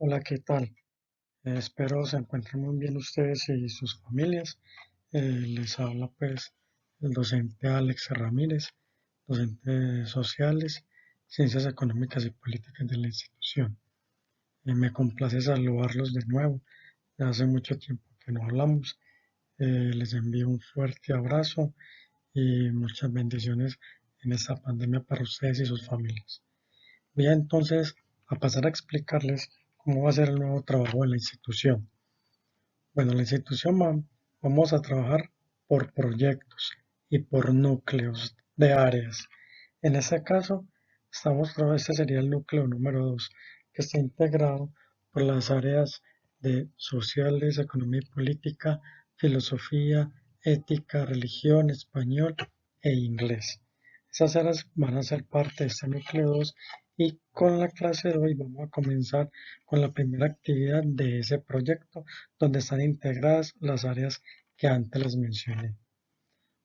Hola, ¿qué tal? Espero se encuentren muy bien ustedes y sus familias. Les habla pues el docente Alex Ramírez, docente de Sociales, Ciencias Económicas y Políticas de la institución. Me complace saludarlos de nuevo. Ya hace mucho tiempo que no hablamos. Les envío un fuerte abrazo y muchas bendiciones en esta pandemia para ustedes y sus familias. Voy a entonces a pasar a explicarles cómo va a ser el nuevo trabajo de la institución. Bueno, la institución vamos a trabajar por proyectos y por núcleos de áreas. En este caso, este sería el núcleo número 2, que está integrado por las áreas de sociales, economía y política, filosofía, ética, religión, español e inglés. Esas áreas van a ser parte de este núcleo 2 y con la clase de hoy vamos a comenzar con la primera actividad de ese proyecto donde están integradas las áreas que antes les mencioné.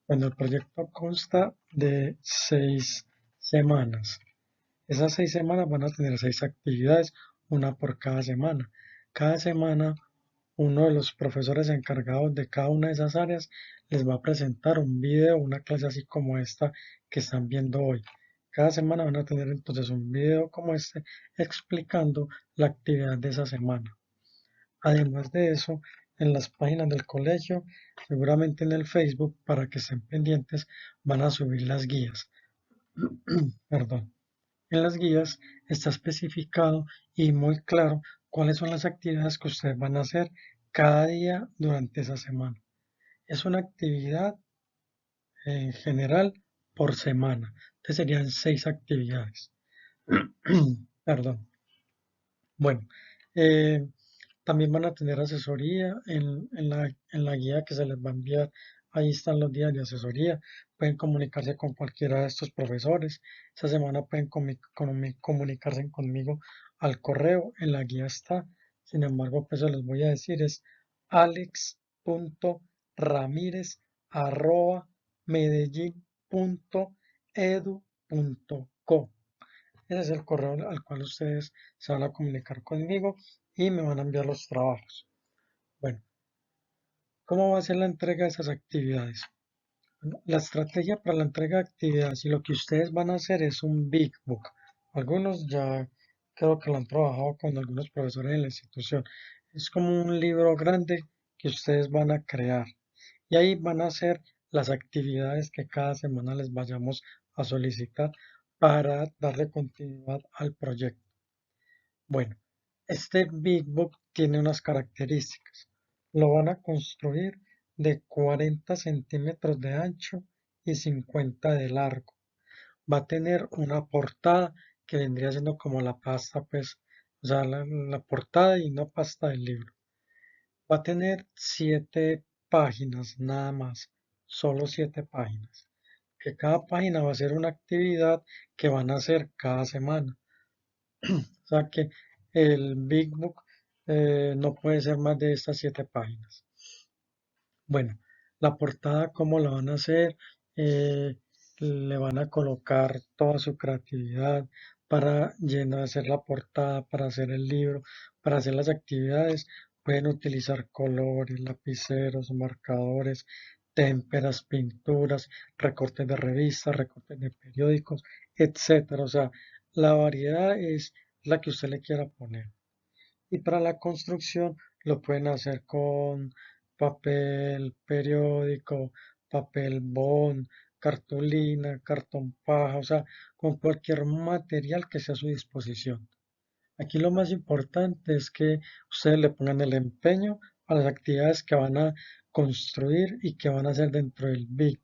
Bueno, el proyecto consta de 6 semanas. Esas 6 semanas van a tener 6 actividades, una por cada semana. Cada semana, uno de los profesores encargados de cada una de esas áreas les va a presentar un video, una clase así como esta que están viendo hoy. Cada semana van a tener entonces un video como este explicando la actividad de esa semana. Además de eso, en las páginas del colegio, seguramente en el Facebook, para que estén pendientes, van a subir las guías. Perdón. En las guías está especificado y muy claro cuáles son las actividades que ustedes van a hacer cada día durante esa semana. Es una actividad en general por semana. Entonces serían 6 actividades. Perdón. Bueno, eh, también van a tener asesoría en la guía que se les va a enviar. Ahí están los días de asesoría. Pueden comunicarse con cualquiera de estos profesores. Esta semana pueden comunicarse conmigo al correo. En la guía está. Sin embargo, pues yo les voy a decir es alex.ramirez@medellin.edu.co. Ese es el correo al cual ustedes se van a comunicar conmigo y me van a enviar los trabajos. Bueno, ¿cómo va a ser la entrega de esas actividades? Bueno, la estrategia para la entrega de actividades y lo que ustedes van a hacer es un Big Book. Algunos ya creo que lo han trabajado con algunos profesores de la institución. Es como un libro grande que ustedes van a crear y ahí van a hacer las actividades que cada semana les vayamos a solicitar para darle continuidad al proyecto. Bueno, este Big Book tiene unas características. Lo van a construir de 40 centímetros de ancho y 50 de largo. Va a tener una portada que vendría siendo como la pasta, pues, o sea, la portada y una pasta del libro. Va a tener 7 páginas nada más, solo 7 páginas. Que cada página va a ser una actividad que van a hacer cada semana. O sea que el Big Book no puede ser más de estas 7 páginas. Bueno, la portada, ¿cómo la van a hacer? Le van a colocar toda su creatividad para llenar, hacer la portada, para hacer el libro, para hacer las actividades. Pueden utilizar colores, lapiceros, marcadores, témperas, pinturas, recortes de revistas, recortes de periódicos, etcétera. O sea, la variedad es la que usted le quiera poner. Y para la construcción lo pueden hacer con papel periódico, papel bond, cartulina, cartón paja, o sea, con cualquier material que sea a su disposición. Aquí lo más importante es que ustedes le pongan el empeño a las actividades que van a construir y que van a hacer dentro del BIC,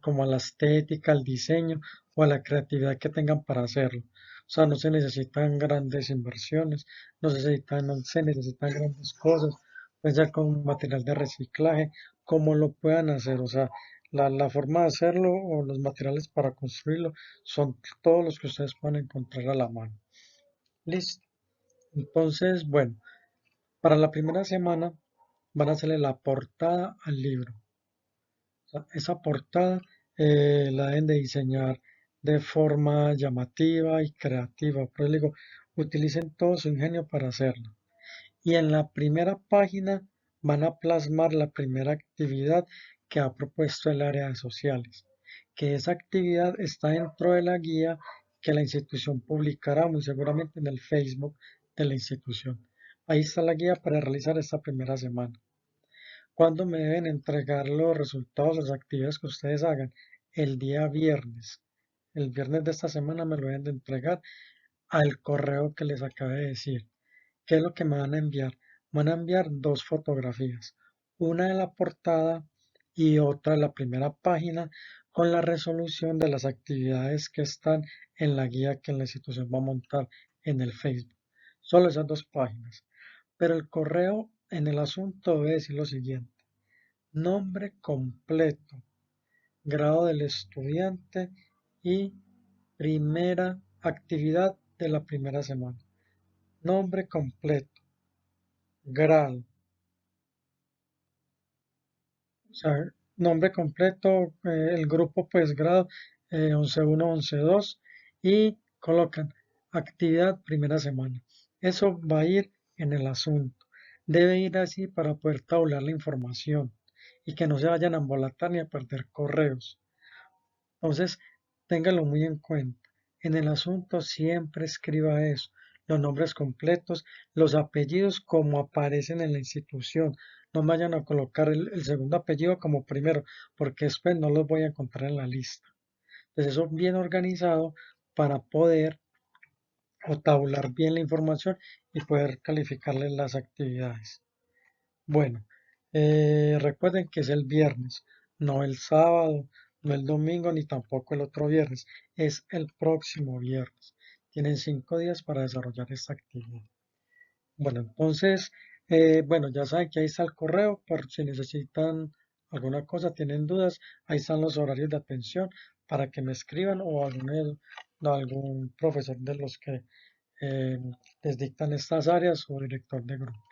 como a la estética, al diseño o a la creatividad que tengan para hacerlo. O sea, no se necesitan grandes inversiones, no se necesitan grandes cosas, pueden ser con material de reciclaje, como lo puedan hacer. O sea, la forma de hacerlo o los materiales para construirlo son todos los que ustedes puedan encontrar a la mano. Listo. Entonces, bueno, para la primera semana van a hacerle la portada al libro. O sea, esa portada la deben de diseñar de forma llamativa y creativa. Por eso digo, utilicen todo su ingenio para hacerlo. Y en la primera página van a plasmar la primera actividad que ha propuesto el área de sociales, que esa actividad está dentro de la guía que la institución publicará muy seguramente en el Facebook de la institución. Ahí está la guía para realizar esta primera semana. ¿Cuándo me deben entregar los resultados de las actividades que ustedes hagan? El día viernes. El viernes de esta semana me lo deben de entregar al correo que les acabé de decir. ¿Qué es lo que me van a enviar? Van a enviar dos fotografías, una de la portada y otra de la primera página con la resolución de las actividades que están en la guía que la institución va a montar en el Facebook. Solo esas dos páginas. Pero el correo en el asunto debe decir lo siguiente: nombre completo, grado del estudiante y primera actividad de la primera semana. Nombre completo, grado, o sea, nombre completo, el grupo pues grado 11.1, 11.2 y colocan actividad primera semana. Eso va a ir en el asunto. Debe ir así para poder tabular la información y que no se vayan a embolatar ni a perder correos. Entonces, téngalo muy en cuenta. En el asunto siempre escriba eso, los nombres completos, los apellidos como aparecen en la institución. No vayan a colocar el segundo apellido como primero, porque después no los voy a encontrar en la lista. Entonces, eso bien organizado para poder o tabular bien la información y poder calificarle las actividades. Bueno, recuerden que es el viernes, no el sábado, no el domingo, ni tampoco el otro viernes. Es el próximo viernes. Tienen 5 días para desarrollar esta actividad. Bueno, entonces, bueno, ya saben que ahí está el correo por si necesitan alguna cosa, tienen dudas, ahí están los horarios de atención para que me escriban o algún profesor de los que eh, les dictan estas áreas o director de grupo.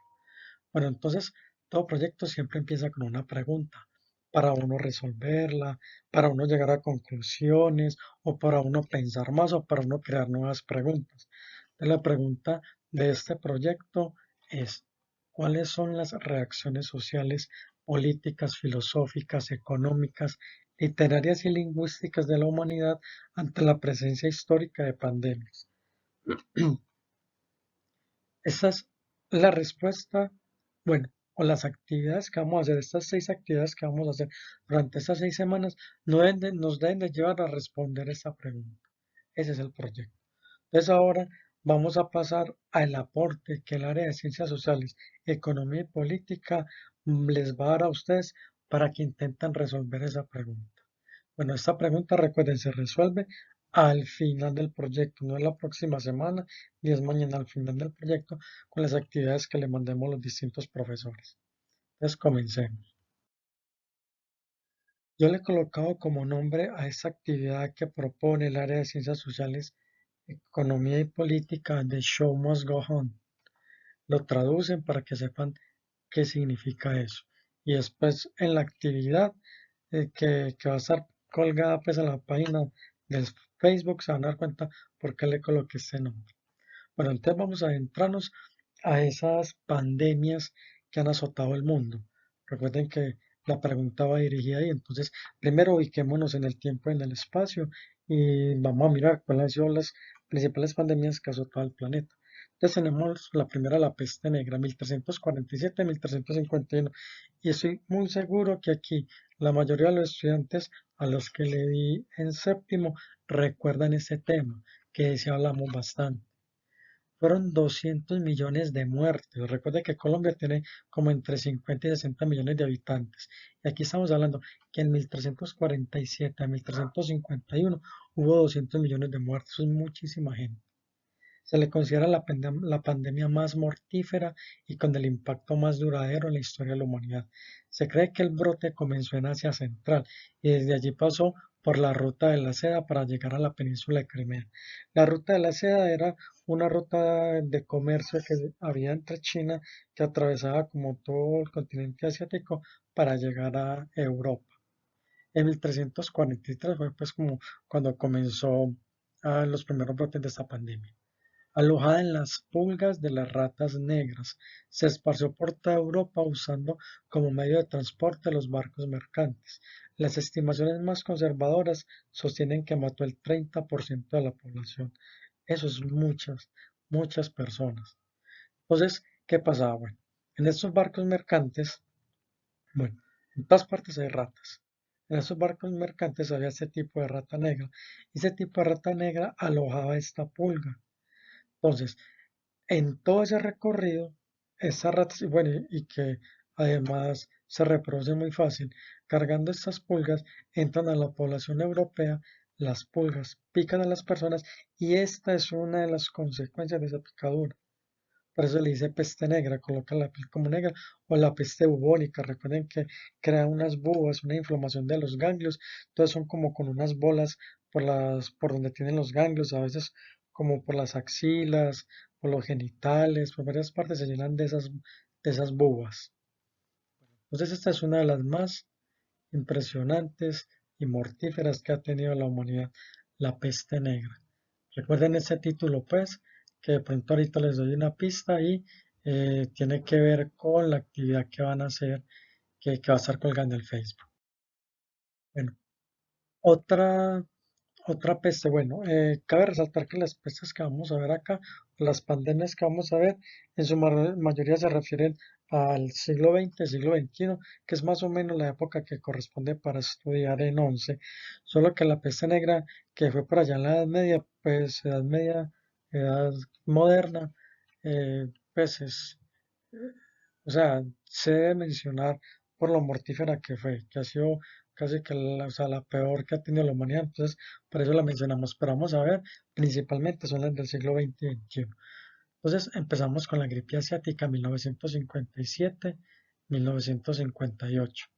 Bueno, entonces todo proyecto siempre empieza con una pregunta para uno resolverla, para uno llegar a conclusiones o para uno pensar más o para uno crear nuevas preguntas. Entonces, la pregunta de este proyecto es: ¿cuáles son las reacciones sociales, políticas, filosóficas, económicas, literarias y lingüísticas de la humanidad ante la presencia histórica de pandemias? Esa es la respuesta, bueno, o las actividades que vamos a hacer, estas 6 actividades que vamos a hacer durante estas 6 semanas, nos deben de llevar a responder esa pregunta. Ese es el proyecto. Entonces ahora vamos a pasar al aporte que el área de ciencias sociales, economía y política les va a dar a ustedes para que intenten resolver esa pregunta. Bueno, esta pregunta, recuerden, se resuelve al final del proyecto, no es la próxima semana, ni es mañana, al final del proyecto, con las actividades que le mandemos los distintos profesores. Entonces, comencemos. Yo le he colocado como nombre a esta actividad que propone el área de ciencias sociales, economía y política de Show Must Go On. Lo traducen para que sepan qué significa eso. Y después en la actividad que va a estar colgada pues en la página del Facebook se van a dar cuenta por qué le coloqué este nombre. Bueno, entonces vamos a adentrarnos a esas pandemias que han azotado el mundo. Recuerden que la pregunta va dirigida ahí, entonces primero ubiquémonos en el tiempo y en el espacio y vamos a mirar cuáles han sido las principales pandemias que han azotado el planeta. Entonces tenemos la primera, la peste negra, 1347-1351. Y estoy muy seguro que aquí la mayoría de los estudiantes a los que le di en séptimo recuerdan ese tema, que sí hablamos bastante. Fueron 200 millones de muertes. Recuerde que Colombia tiene como entre 50 y 60 millones de habitantes. Y aquí estamos hablando que en 1347 a 1351 hubo 200 millones de muertes. Eso es muchísima gente. Se le considera la pandemia más mortífera y con el impacto más duradero en la historia de la humanidad. Se cree que el brote comenzó en Asia Central y desde allí pasó por la ruta de la seda para llegar a la península de Crimea. La ruta de la seda era una ruta de comercio que había entre China que atravesaba como todo el continente asiático para llegar a Europa. En 1343 fue pues como cuando comenzó los primeros brotes de esta pandemia. alojada en las pulgas de las ratas negras. Se esparció por toda Europa usando como medio de transporte los barcos mercantes. Las estimaciones más conservadoras sostienen que mató el 30% de la población. Eso es muchas personas. Entonces, ¿qué pasaba? Bueno, en estos barcos mercantes, bueno, en todas partes hay ratas. En esos barcos mercantes había ese tipo de rata negra. Y ese tipo de rata negra alojaba esta pulga. Entonces, en todo ese recorrido, estas ratas, y bueno, y que además se reproduce muy fácil, cargando estas pulgas, entran a la población europea, las pulgas pican a las personas y esta es una de las consecuencias de esa picadura. Por eso le dice peste negra, coloca la piel como negra, o la peste bubónica. Recuerden que crea unas bubas, una inflamación de los ganglios. Entonces son como con unas bolas por donde tienen los ganglios, a veces como por las axilas, por los genitales, por varias partes se llenan de esas bubas. Entonces esta es una de las más impresionantes y mortíferas que ha tenido la humanidad, la peste negra. Recuerden ese título, pues, que de pronto ahorita les doy una pista y tiene que ver con la actividad que van a hacer, que va a estar colgando el Facebook. Bueno, otra otra peste, bueno, cabe resaltar que las pestes que vamos a ver acá, las pandemias que vamos a ver, en su mayoría se refieren al siglo XX, siglo XXI, que es más o menos la época que corresponde para estudiar en 11, solo que la peste negra, que fue por allá en la Edad Media, pues Edad Media, Edad Moderna, pues o sea, se debe mencionar por lo mortífera que fue, que ha sido casi que la, o sea, la peor que ha tenido la humanidad, entonces por eso la mencionamos, pero vamos a ver, principalmente son las del siglo XX y XXI. Entonces empezamos con la gripe asiática 1957-1958.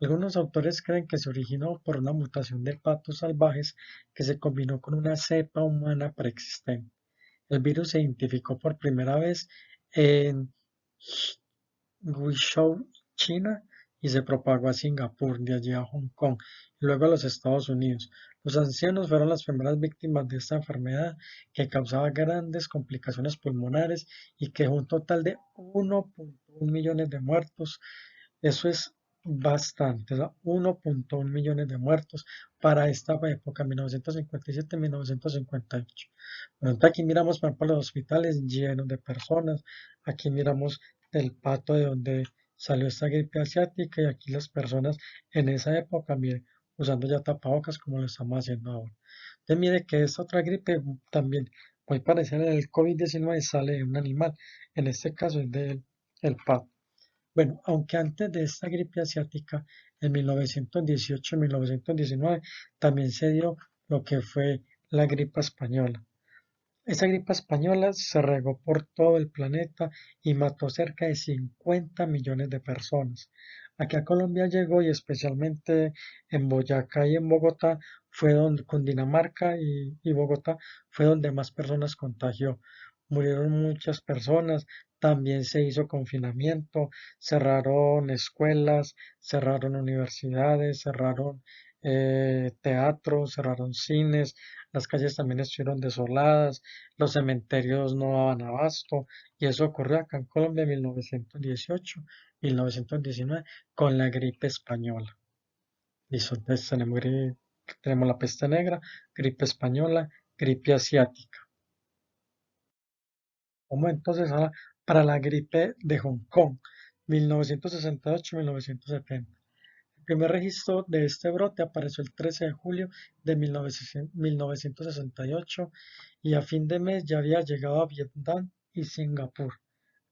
Algunos autores creen que se originó por una mutación de patos salvajes que se combinó con una cepa humana preexistente. El virus se identificó por primera vez en Guizhou, China, y se propagó a Singapur, de allí a Hong Kong, y luego a los Estados Unidos. Los ancianos fueron las primeras víctimas de esta enfermedad que causaba grandes complicaciones pulmonares y que dejó un total de 1,1 millones de muertos. Eso es bastante, o sea, 1,1 millones de muertos para esta época, 1957-1958. Bueno, entonces aquí miramos, por ejemplo, los hospitales llenos de personas. Aquí miramos el pato de donde salió esta gripe asiática y aquí las personas en esa época, mire, usando ya tapabocas como lo estamos haciendo ahora. Entonces mire que esta otra gripe también muy parecida al COVID-19 sale de un animal, en este caso es del el pato. Bueno, aunque antes de esta gripe asiática, en 1918-1919, también se dio lo que fue la gripe española. Esa gripe española se regó por todo el planeta y mató cerca de 50 millones de personas. Aquí a Colombia llegó y especialmente en Boyacá y en Bogotá fue donde, con Dinamarca y Bogotá, fue donde más personas contagió. Murieron muchas personas, también se hizo confinamiento, cerraron escuelas, cerraron universidades, cerraron teatros, cerraron cines, las calles también estuvieron desoladas, los cementerios no daban abasto, y eso ocurrió acá en Colombia en 1918, 1919, con la gripe española. Listo, entonces tenemos la peste negra, gripe española, gripe asiática. Vamos entonces ahora para la gripe de Hong Kong, 1968-1970. El primer registro de este brote apareció el 13 de julio de 1968 y a fin de mes ya había llegado a Vietnam y Singapur.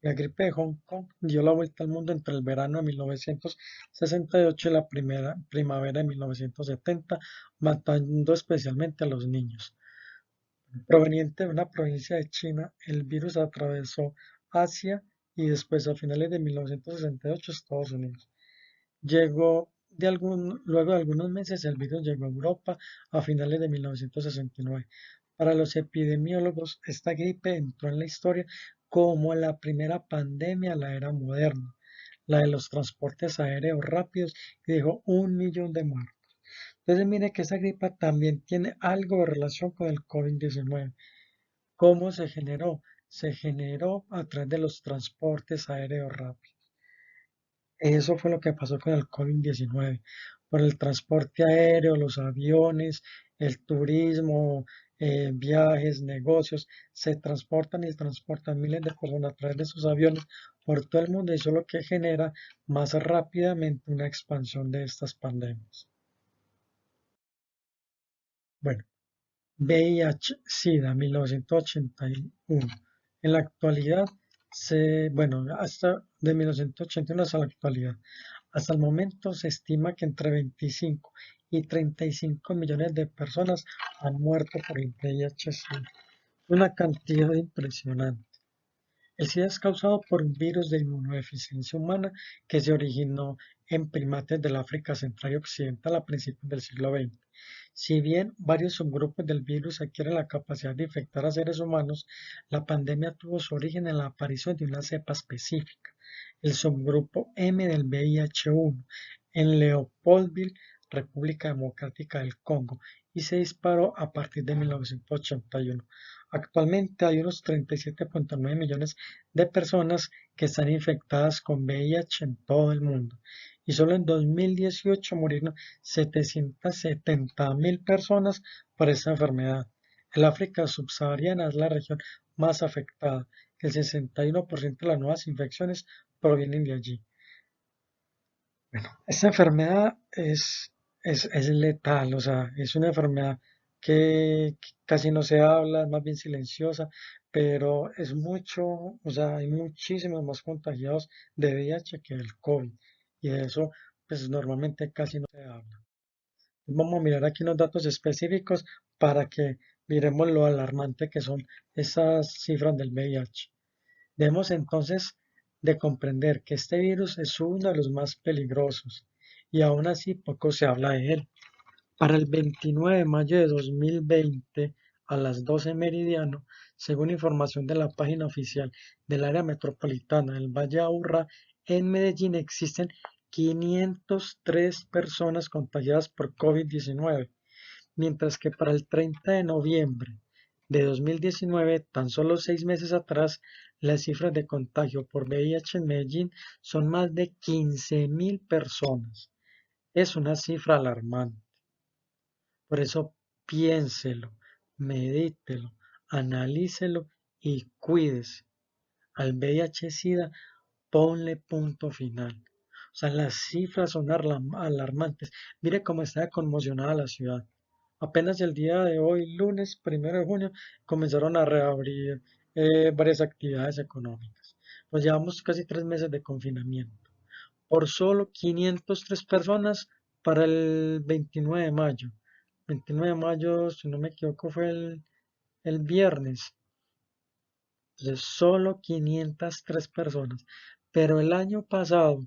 La gripe de Hong Kong dio la vuelta al mundo entre el verano de 1968 y la primera primavera de 1970, matando especialmente a los niños. Proveniente de una provincia de China, el virus atravesó Asia y después a finales de 1968 Estados Unidos. Luego de algunos meses el virus llegó a Europa a finales de 1969. Para los epidemiólogos, esta gripe entró en la historia como la primera pandemia de la era moderna, la de los transportes aéreos rápidos, y dejó 1 millón de muertos. Entonces mire que esa gripe también tiene algo de relación con el COVID-19. ¿Cómo se generó? Se generó a través de los transportes aéreos rápidos. Eso fue lo que pasó con el COVID-19. Por el transporte aéreo, los aviones, el turismo, viajes, negocios, se transportan y transportan miles de personas a través de sus aviones por todo el mundo y eso es lo que genera más rápidamente una expansión de estas pandemias. Bueno, VIH-Sida 1981. En la actualidad, bueno, hasta de 1981 hasta la actualidad. Hasta el momento se estima que entre 25 y 35 millones de personas han muerto por el VIH-Sida. Una cantidad impresionante. El SIDA es causado por un virus de inmunodeficiencia humana que se originó en primates del África Central y Occidental a principios del siglo XX. Si bien varios subgrupos del virus adquieren la capacidad de infectar a seres humanos, la pandemia tuvo su origen en la aparición de una cepa específica, el subgrupo M del VIH-1, en Leopoldville, República Democrática del Congo, y se disparó a partir de 1981. Actualmente hay unos 37,9 millones de personas que están infectadas con VIH en todo el mundo y solo en 2018 murieron 770.000 personas por esta enfermedad. El África subsahariana es la región más afectada. El 61% de las nuevas infecciones provienen de allí. Bueno, esta enfermedad es letal, o sea, es una enfermedad que casi no se habla, es más bien silenciosa, pero es mucho, o sea, hay muchísimos más contagiados de VIH que del COVID, y de eso, pues normalmente casi no se habla. Vamos a mirar aquí unos datos específicos para que miremos lo alarmante que son esas cifras del VIH. Debemos entonces de comprender que este virus es uno de los más peligrosos y aún así poco se habla de él. Para el 29 de mayo de 2020 a las 12 meridiano, según información de la página oficial del área metropolitana del Valle de Aburrá, en Medellín existen 503 personas contagiadas por COVID-19, mientras que para el 30 de noviembre de 2019, tan solo 6 meses atrás, las cifras de contagio por VIH en Medellín son más de 15.000 personas. Es una cifra alarmante. Por eso piénselo, medítelo, analícelo y cuídese. Al VIH-Sida ponle punto final. O sea, las cifras son alarmantes. Mire cómo está conmocionada la ciudad. Apenas el día de hoy, lunes 1 de junio, comenzaron a reabrir varias actividades económicas. Pues llevamos casi 3 meses de confinamiento. Por solo 503 personas para el 29 de mayo. 29 de mayo, si no me equivoco, fue el viernes. Entonces, solo 503 personas. Pero el año pasado,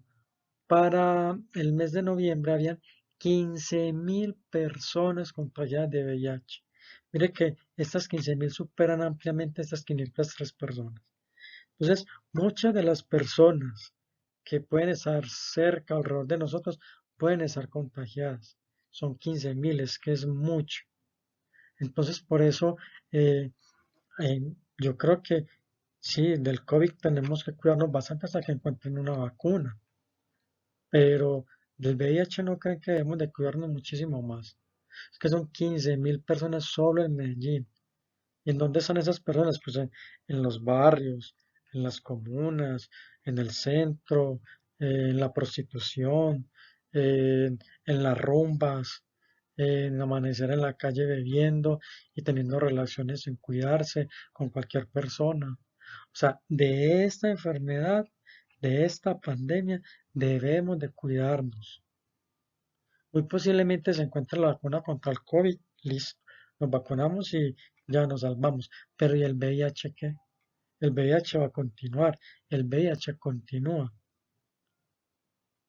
para el mes de noviembre, habían 15.000 personas contagiadas de VIH. Mire que estas 15.000 superan ampliamente estas 503 personas. Entonces, muchas de las personas que pueden estar cerca o alrededor de nosotros pueden estar contagiadas. Son 15.000, es que es mucho. Entonces, por eso, eh, yo creo que sí, del COVID tenemos que cuidarnos bastante hasta que encuentren una vacuna, pero del VIH no creen que debemos de cuidarnos muchísimo más. Es que son 15.000 personas solo en Medellín. ¿Y en dónde están esas personas? Pues en los barrios, en las comunas, en el centro, en la prostitución, en las rumbas, en amanecer en la calle bebiendo y teniendo relaciones sin cuidarse con cualquier persona. O sea, de esta enfermedad, de esta pandemia, debemos de cuidarnos. Muy posiblemente se encuentre la vacuna contra el COVID, listo, nos vacunamos y ya nos salvamos. Pero ¿y el VIH qué? El VIH va a continuar, el VIH continúa.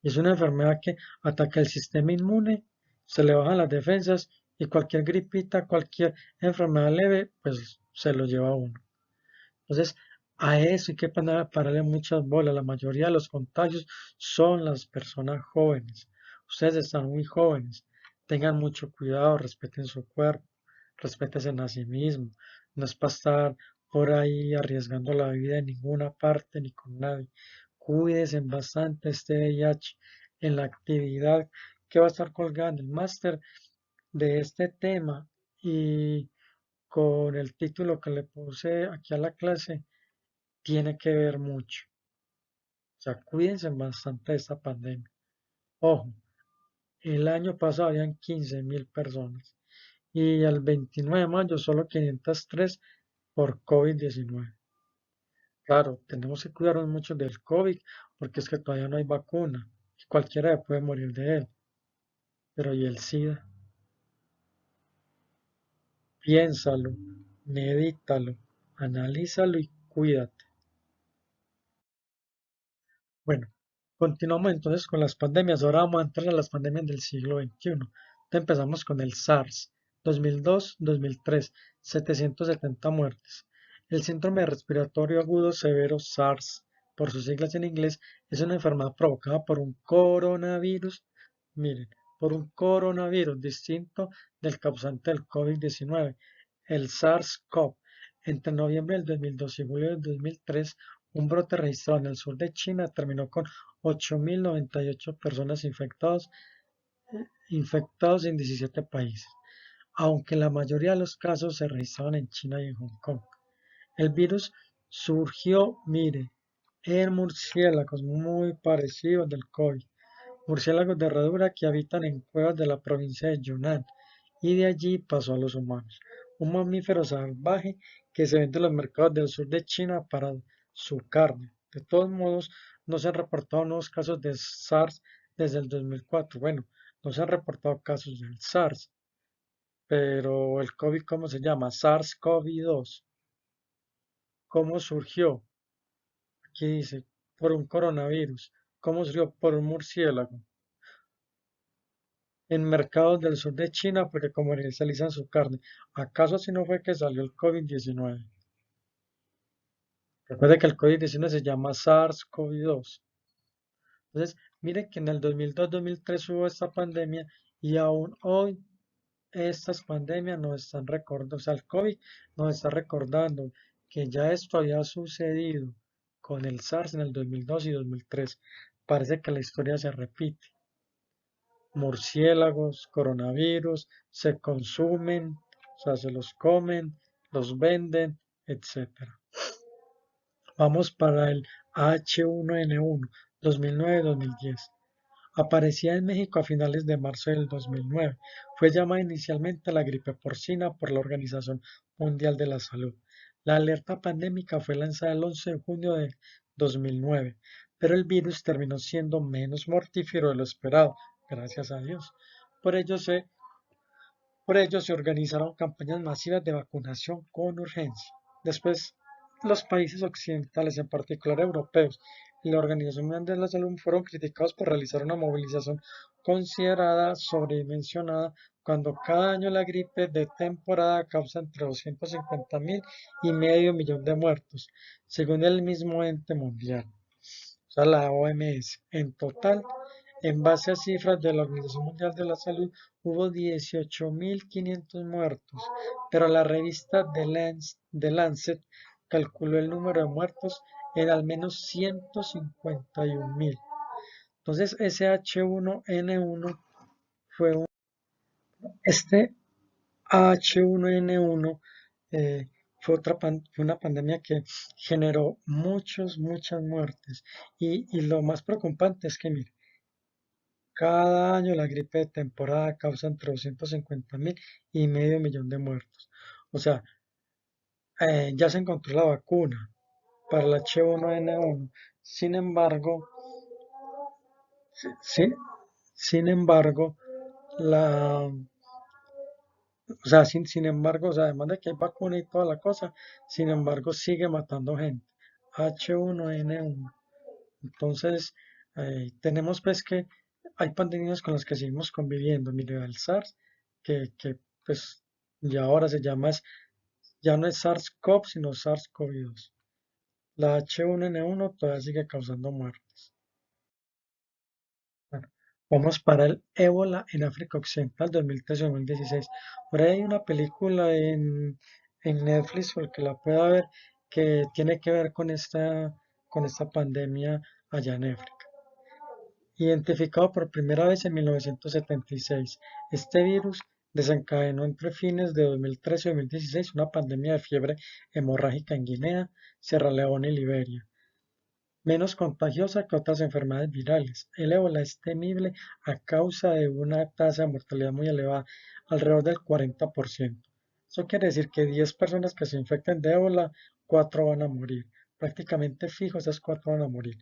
Es una enfermedad que ataca el sistema inmune, se le bajan las defensas y cualquier gripita, cualquier enfermedad leve, pues se lo lleva a uno. Entonces, a eso hay que pararle muchas bolas. La mayoría de los contagios son las personas jóvenes. Ustedes están muy jóvenes. Tengan mucho cuidado, respeten su cuerpo, respétense a sí mismos. No es para estar por ahí arriesgando la vida en ninguna parte ni con nadie. Cuídense bastante este VIH en la actividad que va a estar colgada en el máster de este tema y con el título que le puse aquí a la clase tiene que ver mucho. O sea, cuídense bastante de esta pandemia. Ojo, el año pasado habían 15.000 personas y al 29 de mayo solo 503 por COVID-19. Claro, tenemos que cuidarnos mucho del COVID porque es que todavía no hay vacuna y cualquiera puede morir de él. Pero ¿y el SIDA? Piénsalo, medítalo, analízalo y cuídate. Bueno, continuamos entonces con las pandemias. Ahora vamos a entrar a las pandemias del siglo XXI. Entonces empezamos con el SARS, 2002-2003, 770 muertes. El síndrome respiratorio agudo severo SARS, por sus siglas en inglés, es una enfermedad provocada por un coronavirus, miren, por un coronavirus distinto del causante del COVID-19, el SARS-CoV. Entre noviembre del 2002 y julio del 2003, un brote registrado en el sur de China terminó con 8.098 personas infectados en 17 países, aunque la mayoría de los casos se registraron en China y en Hong Kong. El virus surgió, mire, en murciélagos muy parecidos del COVID, murciélagos de herradura que habitan en cuevas de la provincia de Yunnan, y de allí pasó a los humanos. Un mamífero salvaje que se vende en los mercados del sur de China para su carne. De todos modos, no se han reportado nuevos casos de SARS desde el 2004. Bueno, no se han reportado casos del SARS, pero el COVID, ¿cómo se llama? SARS-CoV-2. ¿Cómo surgió? Aquí dice, por un coronavirus. ¿Cómo surgió? Por un murciélago en mercados del sur de China porque comercializan su carne. ¿Acaso así no fue que salió el COVID-19? Recuerde que el COVID-19 se llama SARS-CoV-2. Entonces, mire que en el 2002-2003 hubo esta pandemia y aún hoy estas pandemias nos están recordando, o sea, el COVID nos está recordando que ya esto había sucedido con el SARS en el 2002 y 2003. Parece que la historia se repite. Murciélagos, coronavirus, se consumen, o sea, se los comen, los venden, etcétera. Vamos para el H1N1 2009-2010. Aparecía en México a finales de marzo del 2009. Fue llamada inicialmente la gripe porcina por la Organización Mundial de la Salud. La alerta pandémica fue lanzada el 11 de junio de 2009, pero el virus terminó siendo menos mortífero de lo esperado, gracias a Dios. Por ello se, por ello se organizaron campañas masivas de vacunación con urgencia. Después, los países occidentales, en particular europeos, y la Organización Mundial de la Salud fueron criticados por realizar una movilización considerada sobredimensionada cuando cada año la gripe de temporada causa entre 250.000 y medio millón de muertos, según el mismo ente mundial, o sea, la OMS. En total, en base a cifras de la Organización Mundial de la Salud, hubo 18.500 muertos, pero la revista The Lancet calculó el número de muertos en al menos 151.000. Entonces, ese H1N1 fue un, este H1N1 fue una pandemia que generó muchas muertes. Y lo más preocupante es que, mire, cada año la gripe de temporada causa entre 250.000 y medio millón de muertos. O sea, ya se encontró la vacuna para el H1N1. Sin embargo, sin, sin embargo, la, o sea, sin embargo, o sea, además de que hay vacuna y toda la cosa, sin embargo, sigue matando gente. H1N1. Entonces, tenemos pues que hay pandemias con las que seguimos conviviendo. Mire, el SARS, que pues ya ahora se llama, ya no es SARS-CoV, sino SARS-CoV-2. La H1N1 todavía sigue causando muertes. Bueno, vamos para el ébola en África Occidental 2013-2016. Por ahí hay una película en Netflix o el que la pueda ver, que tiene que ver con esta pandemia allá en África. Identificado por primera vez en 1976, este virus desencadenó entre fines de 2013 y 2016 una pandemia de fiebre hemorrágica en Guinea, Sierra Leona y Liberia, menos contagiosa que otras enfermedades virales. El ébola es temible a causa de una tasa de mortalidad muy elevada, alrededor del 40%. Eso quiere decir que 10 personas que se infecten de ébola, 4 van a morir. Prácticamente fijo, esas 4 van a morir.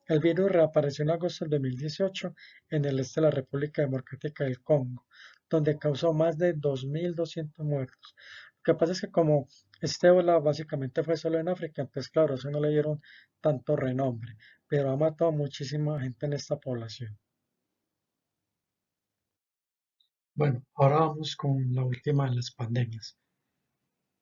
El virus reapareció en agosto del 2018 en el este de la República Democrática del Congo, donde causó más de 2.200 muertos. Lo que pasa es que como este ébola básicamente fue solo en África, entonces claro, eso no le dieron tanto renombre, pero ha matado muchísima gente en esta población. Bueno, ahora vamos con la última de las pandemias.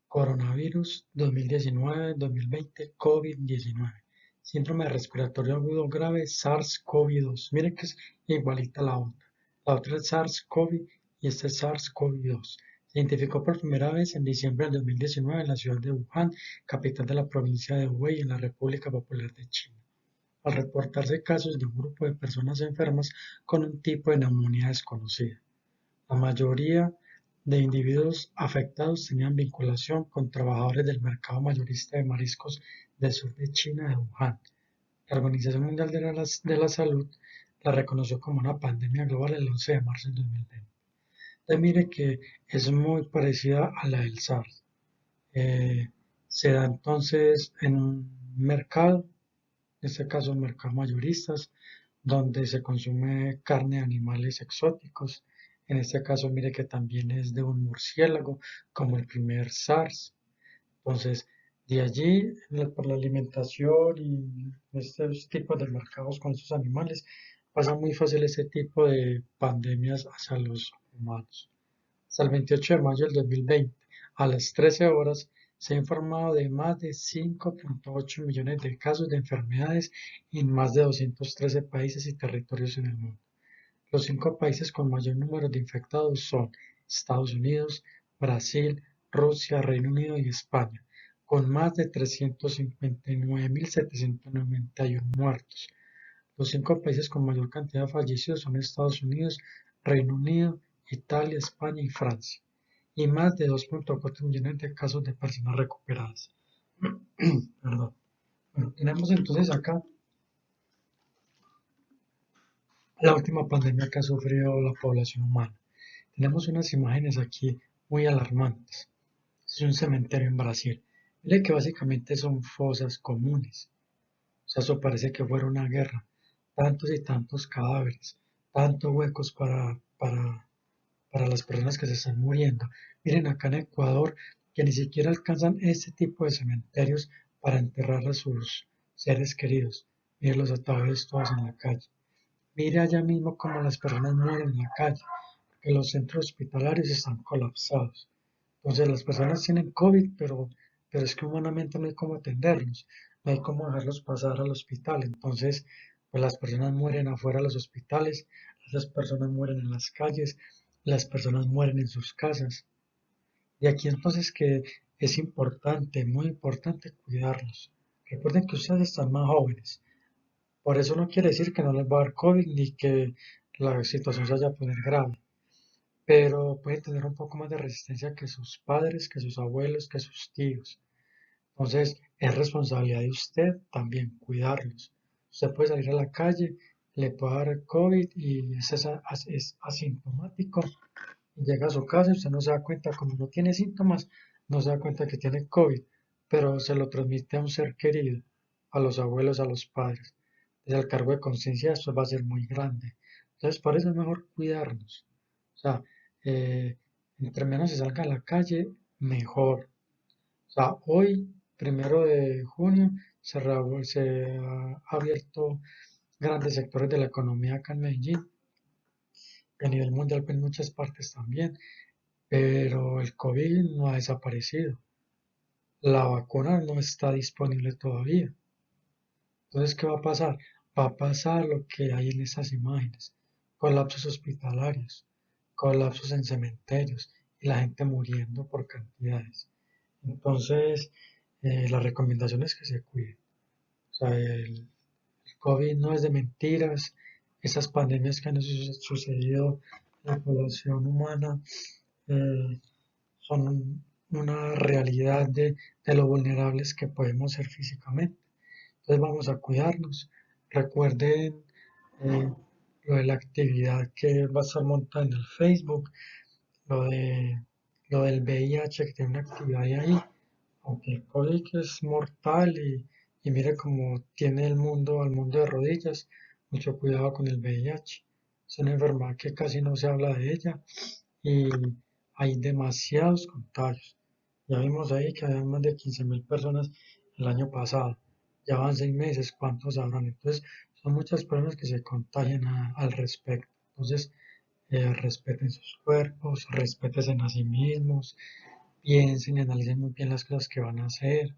Coronavirus 2019-2020 COVID-19. Síndrome respiratorio agudo grave SARS-CoV-2. Miren que es igualita a la otra. La otra es SARS-CoV y este es SARS-CoV-2. Se identificó por primera vez en diciembre del 2019 en la ciudad de Wuhan, capital de la provincia de Hubei en la República Popular de China, al reportarse casos de un grupo de personas enfermas con un tipo de neumonía desconocida. La mayoría de individuos afectados tenían vinculación con trabajadores del mercado mayorista de mariscos del sur de China de Wuhan. La Organización Mundial de la Salud la reconoció como una pandemia global el 11 de marzo de 2020. Entonces mire que es muy parecida a la del SARS. Eh, Se da entonces en un mercado, en este caso un mercado mayoristas, donde se consume carne de animales exóticos. En este caso, mire que también es de un murciélago, como el primer SARS. Entonces, de allí, por la alimentación y estos tipos de mercados con estos animales, pasa muy fácil ese tipo de pandemias hacia los humanos. Hasta el 28 de mayo del 2020, a las 13 horas, se ha informado de más de 5.8 millones de casos de enfermedades en más de 213 países y territorios en el mundo. Los 5 países con mayor número de infectados son Estados Unidos, Brasil, Rusia, Reino Unido y España, con más de 359.791 muertos. Los 5 países con mayor cantidad de fallecidos son Estados Unidos, Reino Unido, Italia, España y Francia, y más de 2.4 millones de casos de personas recuperadas. Perdón. Bueno, tenemos entonces acá la última pandemia que ha sufrido la población humana. Tenemos unas imágenes aquí muy alarmantes. Es un cementerio en Brasil. Mire que básicamente son fosas comunes. O sea, eso parece que fuera una guerra. Tantos y tantos cadáveres, tantos huecos para las personas que se están muriendo. Miren acá en Ecuador que ni siquiera alcanzan este tipo de cementerios para enterrar a sus seres queridos. Miren los ataúdes todos en la calle. Mire allá mismo cómo las personas mueren en la calle, porque los centros hospitalarios están colapsados. Entonces las personas tienen COVID, pero es que humanamente no hay cómo atenderlos, no hay cómo dejarlos pasar al hospital. Entonces, pues las personas mueren afuera de los hospitales, las personas mueren en las calles, las personas mueren en sus casas. Y aquí entonces que es importante, muy importante cuidarlos. Recuerden que ustedes están más jóvenes. Por eso no quiere decir que no les va a dar COVID ni que la situación se vaya a poner grave, pero pueden tener un poco más de resistencia que sus padres, que sus abuelos, que sus tíos. Entonces, es responsabilidad de usted también cuidarlos. Usted puede salir a la calle, le puede dar COVID y es asintomático. Y llega a su casa y usted no se da cuenta, como no tiene síntomas, no se da cuenta que tiene COVID, pero se lo transmite a un ser querido, a los abuelos, a los padres. Desde el cargo de conciencia esto va a ser muy grande. Entonces, por eso es mejor cuidarnos. O sea, eh, entre menos se salga a la calle, mejor. O sea, hoy, 1 de junio, se ha abierto grandes sectores de la economía acá en Medellín y a nivel mundial pues, en muchas partes también, pero el COVID no ha desaparecido. La vacuna no está disponible todavía. Entonces, ¿qué va a pasar? Va a pasar lo que hay en esas imágenes, colapsos hospitalarios, colapsos en cementerios y la gente muriendo por cantidades. Entonces, la recomendación es que se cuiden. O sea, el COVID no es de mentiras. Esas pandemias que han sucedido en la población humana eh, son una realidad de lo vulnerables que podemos ser físicamente. Entonces vamos a cuidarnos. Recuerden eh, lo de la actividad que va a estar montada en el Facebook, lo de lo del VIH que tiene una actividad ahí, aunque el COVID es mortal y mire cómo tiene el mundo al mundo de rodillas, mucho cuidado con el VIH. Es una enfermedad que casi no se habla de ella y hay demasiados contagios. Ya vimos ahí que había más de 15.000 personas el año pasado. Ya van 6 meses, ¿cuántos habrán? Entonces, son muchas personas que se contagian al respecto. Entonces, respeten sus cuerpos, respétense a sí mismos, piensen y analicen muy bien las cosas que van a hacer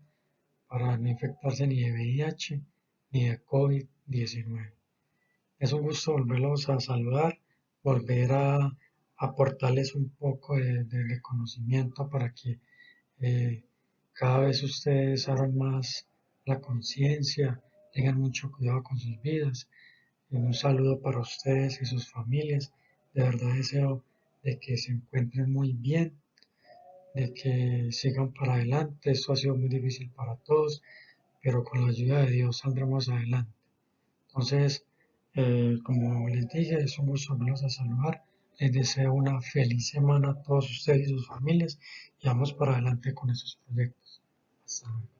para no infectarse ni de VIH ni de COVID-19. Es un gusto volverlos a saludar, volver a aportarles un poco de conocimiento para que eh, cada vez ustedes abran más la conciencia, tengan mucho cuidado con sus vidas. Un saludo para ustedes y sus familias. De verdad deseo de que se encuentren muy bien, de que sigan para adelante. Esto ha sido muy difícil para todos, pero con la ayuda de Dios saldremos adelante. Entonces, como les dije, es un gusto volverlos a saludar. Les deseo una feliz semana a todos ustedes y sus familias y vamos para adelante con esos proyectos. Hasta luego.